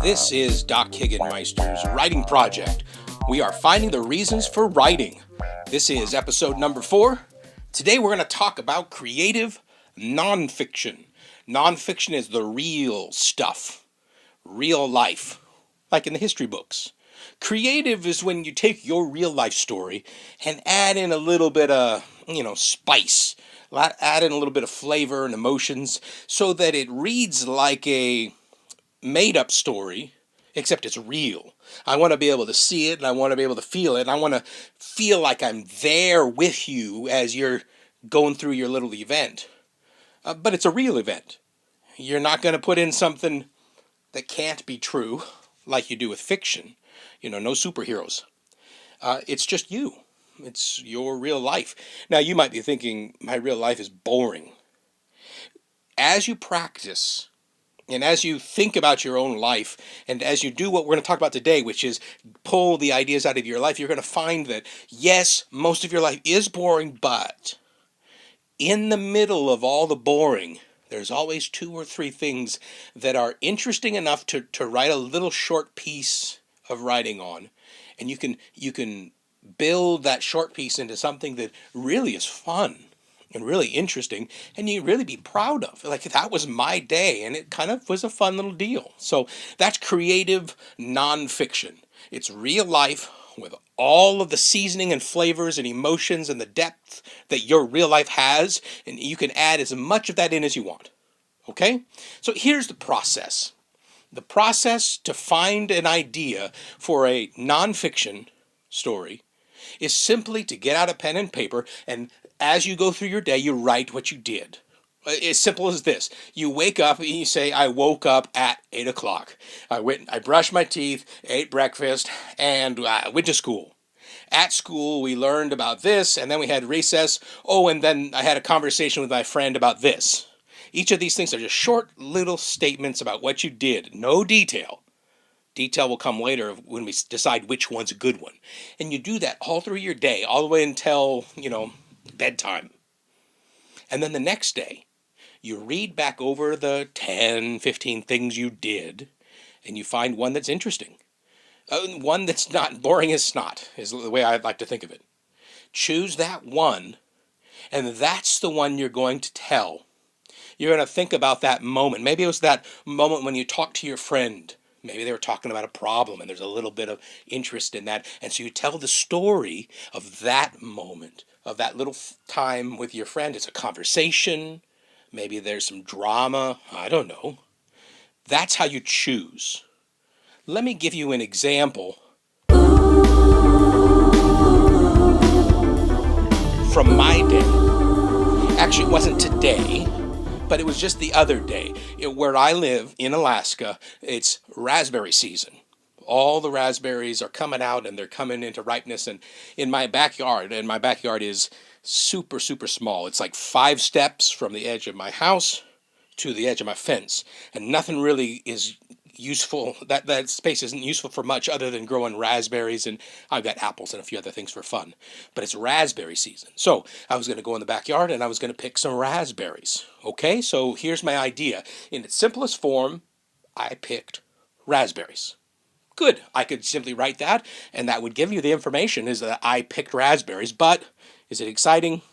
This is Doc Higginmeister's writing project. We are finding the reasons for writing. This is episode number 4. Today we're going to talk about creative nonfiction. Nonfiction is the real stuff, real life, like in the history books. Creative is when you take your real life story and add in a little bit of, spice, add in a little bit of flavor and emotions so that it reads like a made up story, except it's real. I want to be able to see it and I want to be able to feel it. And I want to feel like I'm there with you as you're going through your little event. But it's a real event. You're not going to put in something that can't be true like you do with fiction. No superheroes. It's just you. It's your real life. Now, you might be thinking, my real life is boring. As you practice, and as you think about your own life, and as you do what we're going to talk about today, which is pull the ideas out of your life, you're going to find that, yes, most of your life is boring, but in the middle of all the boring, there's always 2 or 3 things that are interesting enough to write a little short piece of writing on. And you can build that short piece into something that really is fun and really interesting, and you really be proud of. Like, that was my day, and it kind of was a fun little deal. So that's creative nonfiction. It's real life with all of the seasoning and flavors and emotions and the depth that your real life has, and you can add as much of that in as you want. Okay? So here's the process. The process to find an idea for a nonfiction story is simply to get out a pen and paper, and as you go through your day, you write what you did. As simple as this. You wake up and you say, I woke up at 8 o'clock. I brushed my teeth, ate breakfast, and went to school. At school, we learned about this, and then we had recess. Oh, and then I had a conversation with my friend about this. Each of these things are just short little statements about what you did. No detail. Detail will come later when we decide which one's a good one. And you do that all through your day, all the way until, bedtime. And then the next day, you read back over the 10, 15 things you did, and you find one that's interesting. One that's not boring as snot, is the way I'd like to think of it. Choose that one, and that's the one you're going to tell. You're going to think about that moment. Maybe it was that moment when you talked to your friend. Maybe they were talking about a problem and there's a little bit of interest in that. And so you tell the story of that moment, of that little time with your friend. It's a conversation. Maybe there's some drama. I don't know. That's how you choose. Let me give you an example from my day. Actually, it wasn't today, but it was just the other day. Where I live in Alaska, it's raspberry season. All the raspberries are coming out and they're coming into ripeness. And in my backyard, and my backyard is super, super small. It's like 5 steps from the edge of my house to the edge of my fence. And nothing really is useful. That space isn't useful for much other than growing raspberries, and I've got apples and a few other things for fun. But it's raspberry season. So I was going to go in the backyard and I was going to pick some raspberries. Okay, so here's my idea. In its simplest form, I picked raspberries. Good. I could simply write that, and that would give you the information is that I picked raspberries. But is it exciting?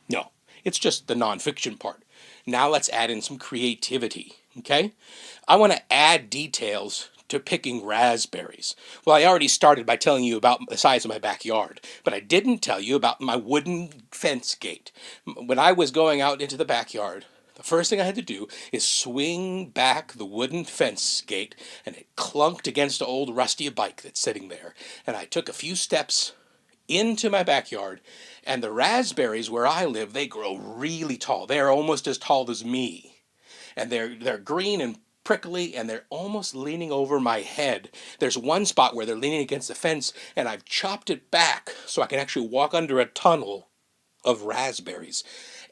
No. It's just the nonfiction part. Now let's add in some creativity. Okay? I want to add details to picking raspberries. Well, I already started by telling you about the size of my backyard, but I didn't tell you about my wooden fence gate. When I was going out into the backyard, the first thing I had to do is swing back the wooden fence gate, and it clunked against an old rusty bike that's sitting there. And I took a few steps into my backyard, and the raspberries where I live, they grow really tall. They're almost as tall as me. And they're green and prickly, and they're almost leaning over my head. There's one spot where they're leaning against the fence, and I've chopped it back so I can actually walk under a tunnel of raspberries.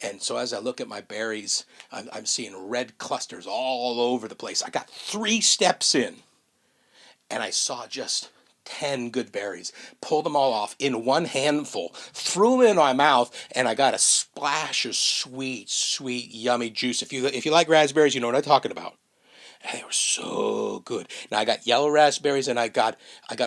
And so as I look at my berries, I'm seeing red clusters all over the place. I got 3 steps in, and I saw just 10 good berries. Pulled them all off in one handful, threw them in my mouth, and I got a splash of sweet, sweet, yummy juice. If you like raspberries, you know what I'm talking about. and they were so good. Now I got yellow raspberries and I got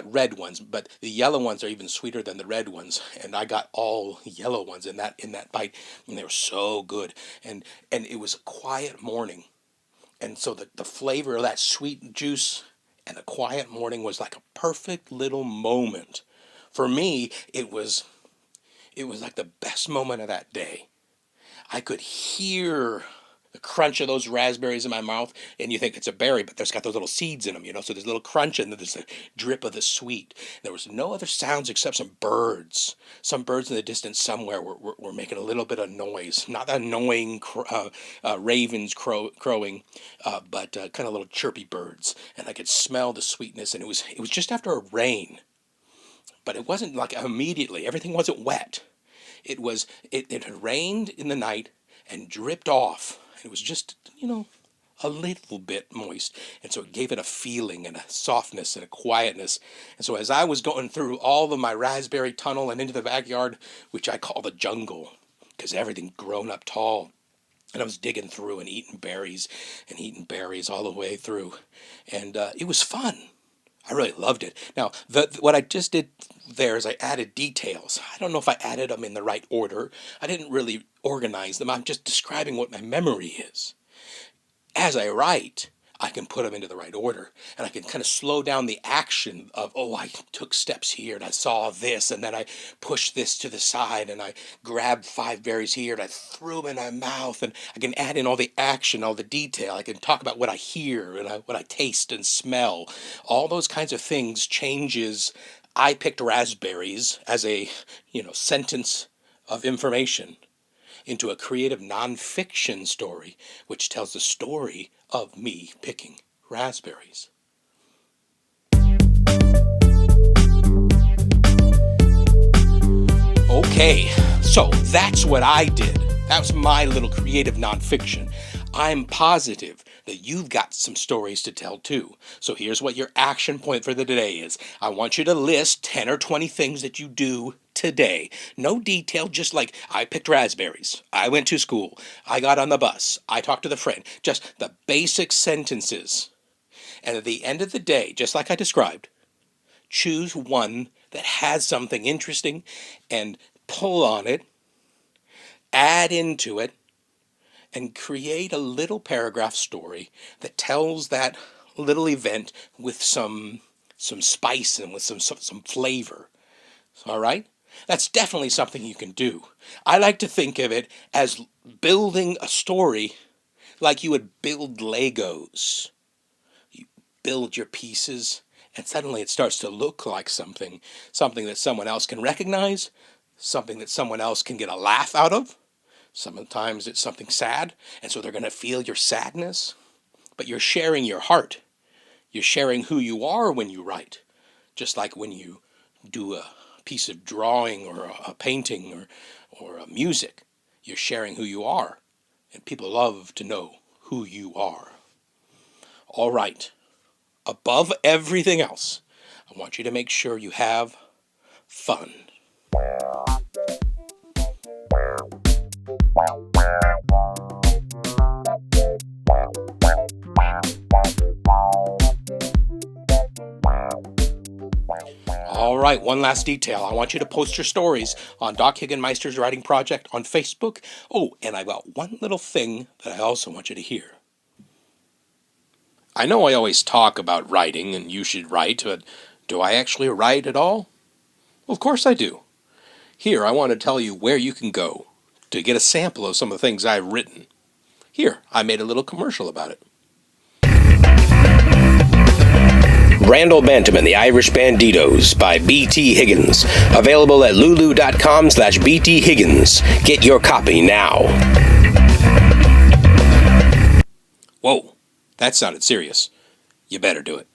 red ones, but the yellow ones are even sweeter than the red ones, and I got all yellow ones in that bite, and they were so good. And it was a quiet morning, and so the flavor of that sweet juice and a quiet morning was like a perfect little moment. For me, it was like the best moment of that day. I could hear the crunch of those raspberries in my mouth, and you think it's a berry, but there's got those little seeds in them, so there's a little crunch, and then there's a drip of the sweet. There was no other sounds except some birds. Some birds in the distance somewhere were making a little bit of noise. Not annoying ravens crowing, but kind of little chirpy birds. And I could smell the sweetness, and it was just after a rain. But it wasn't like immediately. Everything wasn't wet. It had rained in the night and dripped off. It was just, a little bit moist. And so it gave it a feeling and a softness and a quietness. And so as I was going through all of my raspberry tunnel and into the backyard, which I call the jungle, because everything grown up tall, and I was digging through and eating berries all the way through. And it was fun. I really loved it. Now, what I just did there is I added details. I don't know if I added them in the right order. I didn't really organize them. I'm just describing what my memory is. As I write, I can put them into the right order, and I can kind of slow down the action of, I took steps here, and I saw this, and then I pushed this to the side, and I grabbed 5 berries here, and I threw them in my mouth, and I can add in all the action, all the detail. I can talk about what I hear, and what I taste and smell. All those kinds of things changes. I picked raspberries as a, sentence of information into a creative nonfiction story, which tells the story of me picking raspberries. Okay, so that's what I did. That was my little creative nonfiction. I'm positive that you've got some stories to tell too. So here's what your action point for the day is. I want you to list 10 or 20 things that you do today. No detail, just like I picked raspberries, I went to school, I got on the bus, I talked to the friend. Just the basic sentences. And at the end of the day, just like I described, choose one that has something interesting and pull on it, add into it, and create a little paragraph story that tells that little event with some spice and with some flavor. All right? That's definitely something you can do. I like to think of it as building a story like you would build Legos. You build your pieces, and suddenly it starts to look like something that someone else can recognize, something that someone else can get a laugh out of. Sometimes it's something sad, and so they're going to feel your sadness. But you're sharing your heart. You're sharing who you are when you write. Just like when you do a piece of drawing or a painting or a music, you're sharing who you are. And people love to know who you are. All right. Above everything else, I want you to make sure you have fun. All right, one last detail. I want you to post your stories on Doc Higginmeister's Writing Project on Facebook. Oh, and I've got one little thing that I also want you to hear. I know I always talk about writing and you should write, but do I actually write at all? Well, of course I do. Here, I want to tell you where you can go to get a sample of some of the things I've written. Here, I made a little commercial about it. Randall Bantam and the Irish Banditos by B.T. Higgins. Available at lulu.com/B.T. Higgins. Get your copy now. Whoa, that sounded serious. You better do it.